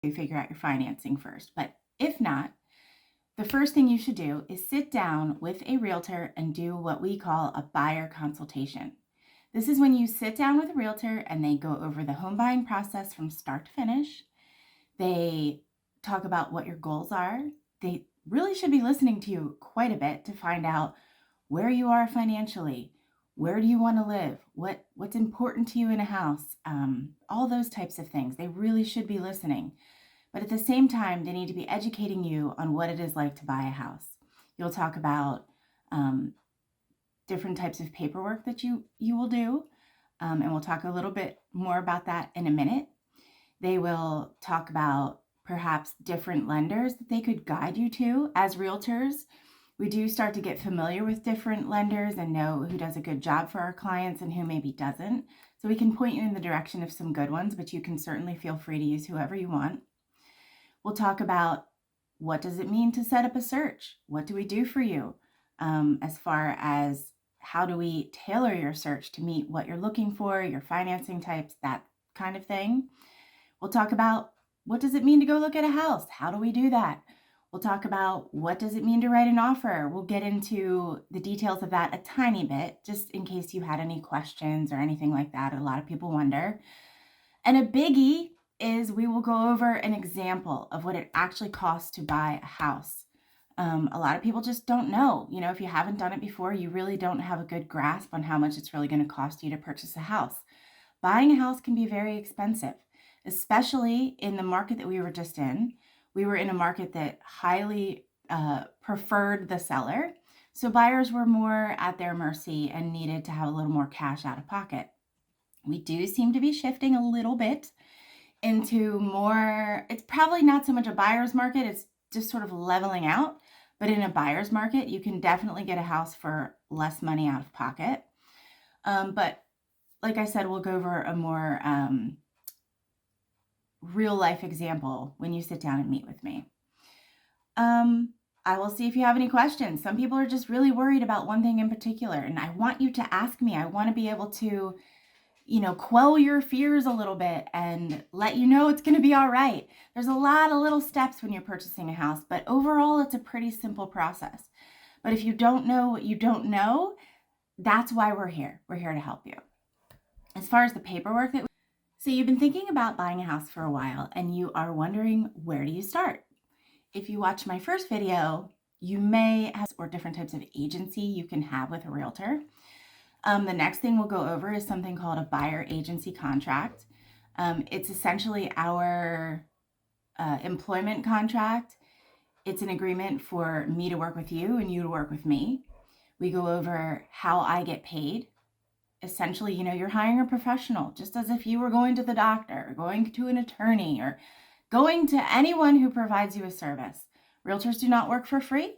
you figure out your financing first. But if not, the first thing you should do is sit down with a realtor and do what we call a buyer consultation. This is when you sit down with a realtor and they go over the home buying process from start to finish. They talk about what your goals are. They really should be listening to you quite a bit to find out where you are financially. Where do you want to live? What's important to you in a house? All those types of things. They really should be listening. But at the same time, they need to be educating you on what it is like to buy a house. You'll talk about different types of paperwork that you will do. And we'll talk a little bit more about that in a minute. They will talk about perhaps different lenders that they could guide you to. As realtors, we do start to get familiar with different lenders and know who does a good job for our clients and who maybe doesn't. So we can point you in the direction of some good ones, but you can certainly feel free to use whoever you want. We'll talk about what does it mean to set up a search? What do we do for you? As far as how do we tailor your search to meet what you're looking for, your financing types, that kind of thing. We'll talk about what does it mean to go look at a house? How do we do that? We'll talk about what does it mean to write an offer? We'll get into the details of that a tiny bit, just in case you had any questions or anything like that. A lot of people wonder. And a biggie is we will go over an example of what it actually costs to buy a house. A lot of people just don't know. You know, if you haven't done it before, you really don't have a good grasp on how much it's really going to cost you to purchase a house. Buying a house can be very expensive, especially in the market that we were just in. We were in a market that highly preferred the seller. So buyers were more at their mercy and needed to have a little more cash out of pocket. We do seem to be shifting a little bit into more, it's probably not so much a buyer's market, it's just sort of leveling out. But in a buyer's market, you can definitely get a house for less money out of pocket. But like I said, we'll go over a more real life example when you sit down and meet with me. I will see if you have any questions. Some people are just really worried about one thing in particular, and I want you to ask me. I want to be able to, quell your fears a little bit and let you know it's going to be all right. There's a lot of little steps when you're purchasing a house, but overall it's a pretty simple process. But if you don't know what you don't know, that's why we're here. We're here to help you. As far as the paperwork so you've been thinking about buying a house for a while and you are wondering, where do you start? If you watch my first video, you may have or different types of agency you can have with a realtor. The next thing we'll go over is something called a buyer agency contract. It's essentially our employment contract. It's an agreement for me to work with you and you to work with me. We go over how I get paid. Essentially, you're hiring a professional, just as if you were going to the doctor, or going to an attorney, or going to anyone who provides you a service. Realtors do not work for free,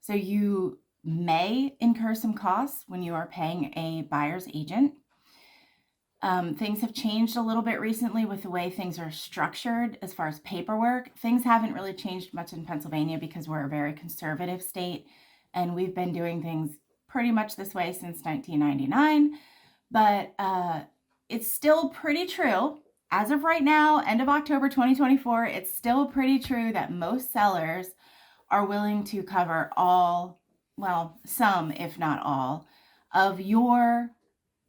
so you may incur some costs when you are paying a buyer's agent. Things have changed a little bit recently with the way things are structured as far as paperwork. Things haven't really changed much in Pennsylvania because we're a very conservative state, and we've been doing things pretty much this way since 1999. But it's still pretty true. As of right now, end of October 2024, it's still pretty true that most sellers are willing to cover all, well, some, if not all, of your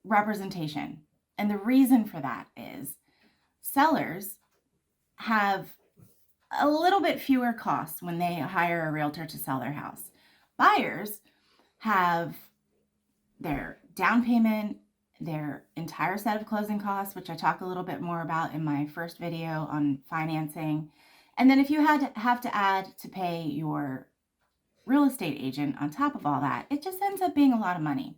representation. And the reason for that is sellers have a little bit fewer costs when they hire a realtor to sell their house. Buyers have their down payment, their entire set of closing costs, which I talk a little bit more about in my first video on financing. And then if you have to add to pay your real estate agent on top of all that, it just ends up being a lot of money.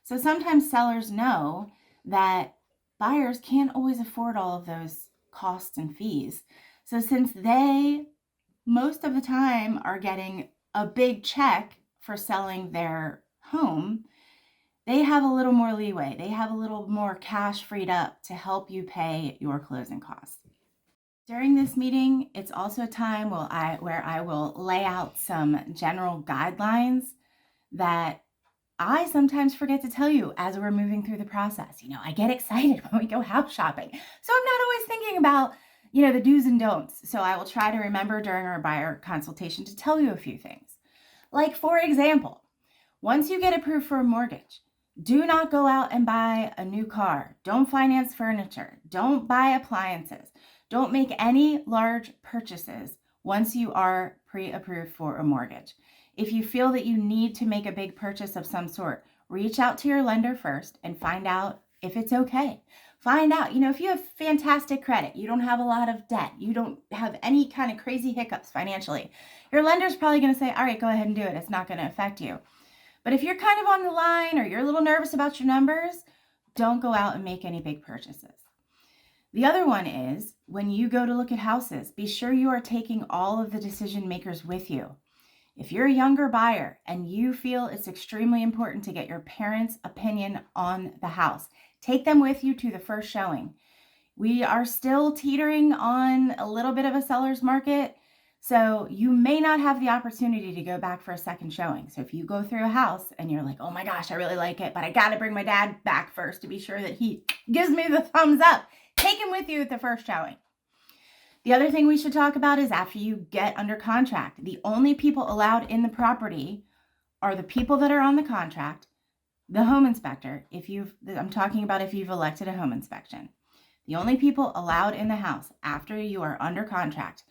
So sometimes sellers know that buyers can't always afford all of those costs and fees. So since they, most of the time, are getting a big check for selling their home, they have a little more leeway. They have a little more cash freed up to help you pay your closing costs. During this meeting, it's also a time where I will lay out some general guidelines that I sometimes forget to tell you as we're moving through the process. I get excited when we go house shopping. So I'm not always thinking about the do's and don'ts. So I will try to remember during our buyer consultation to tell you a few things. Like, for example, once you get approved for a mortgage, do not go out and buy a new car. Don't finance furniture. Don't buy appliances. Don't make any large purchases once you are pre-approved for a mortgage. If you feel that you need to make a big purchase of some sort, reach out to your lender first and find out if it's okay. Find out, if you have fantastic credit, you don't have a lot of debt, you don't have any kind of crazy hiccups financially, your lender's probably going to say, all right, go ahead and do it. It's not going to affect you. But if you're kind of on the line or you're a little nervous about your numbers, don't go out and make any big purchases. The other one is, when you go to look at houses, be sure you are taking all of the decision makers with you. If you're a younger buyer and you feel it's extremely important to get your parents' opinion on the house, take them with you to the first showing. We are still teetering on a little bit of a seller's market, so you may not have the opportunity to go back for a second showing. So if you go through a house and you're like, oh my gosh, I really like it, but I got to bring my dad back first to be sure that he gives me the thumbs up, take him with you at the first showing. The other thing we should talk about is after you get under contract, the only people allowed in the property are the people that are on the contract, the home inspector, I'm talking about if you've elected a home inspection. The only people allowed in the house after you are under contract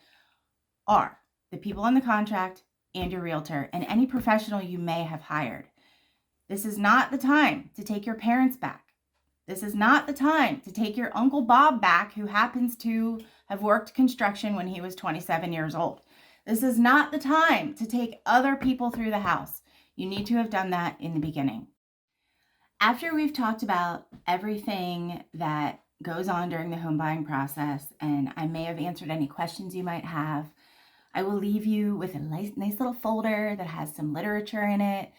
are the people on the contract and your realtor and any professional you may have hired. This is not the time to take your parents back. This is not the time to take your Uncle Bob back, who happens to have worked construction when he was 27 years old. This is not the time to take other people through the house. You need to have done that in the beginning. After we've talked about everything that goes on during the home buying process, and I may have answered any questions you might have, I will leave you with a nice little folder that has some literature in it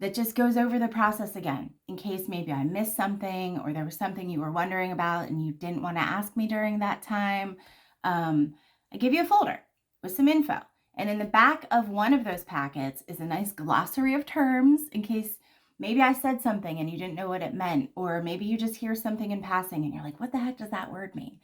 that just goes over the process again, in case maybe I missed something or there was something you were wondering about and you didn't want to ask me during that time. I give you a folder with some info. And in the back of one of those packets is a nice glossary of terms, in case maybe I said something and you didn't know what it meant, or maybe you just hear something in passing and you're like, what the heck does that word mean?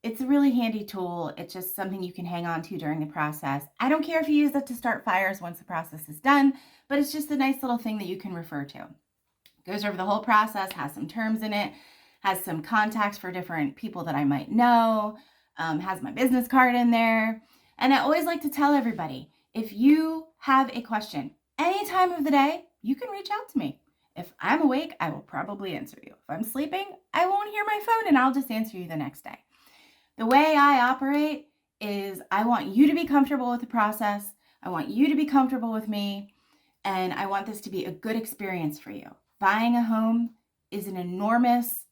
It's a really handy tool. It's just something you can hang on to during the process. I don't care if you use it to start fires once the process is done, but it's just a nice little thing that you can refer to. It goes over the whole process, has some terms in it, has some contacts for different people that I might know, has my business card in there. And I always like to tell everybody, if you have a question any time of the day, you can reach out to me. If I'm awake, I will probably answer you. If I'm sleeping, I won't hear my phone and I'll just answer you the next day. The way I operate is I want you to be comfortable with the process. I want you to be comfortable with me. And I want this to be a good experience for you. Buying a home is an enormous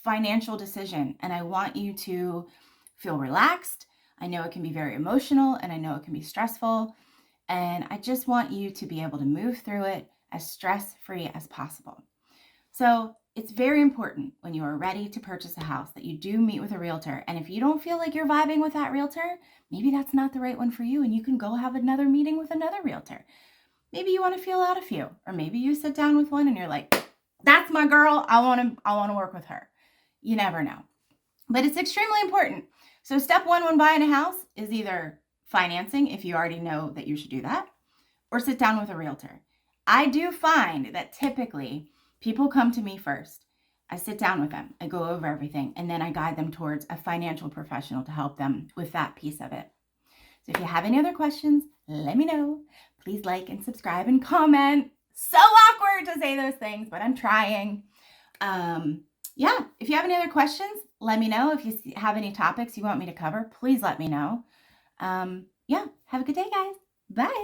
financial decision, and I want you to feel relaxed. I know it can be very emotional, and I know it can be stressful. And I just want you to be able to move through it as stress-free as possible. So it's very important when you are ready to purchase a house that you do meet with a realtor. And if you don't feel like you're vibing with that realtor, maybe that's not the right one for you, and you can go have another meeting with another realtor. Maybe you want to feel out a few, or maybe you sit down with one and you're like, that's my girl. I want to work with her. You never know. But it's extremely important. So step one when buying a house is either financing, if you already know that you should do that, or sit down with a realtor. I do find that typically people come to me first. I sit down with them, I go over everything, and then I guide them towards a financial professional to help them with that piece of it. So if you have any other questions, let me know. Please like and subscribe and comment. So awkward to say those things, but I'm trying. If you have any other questions, let me know. If you have any topics you want me to cover, please let me know. Have a good day, guys. Bye.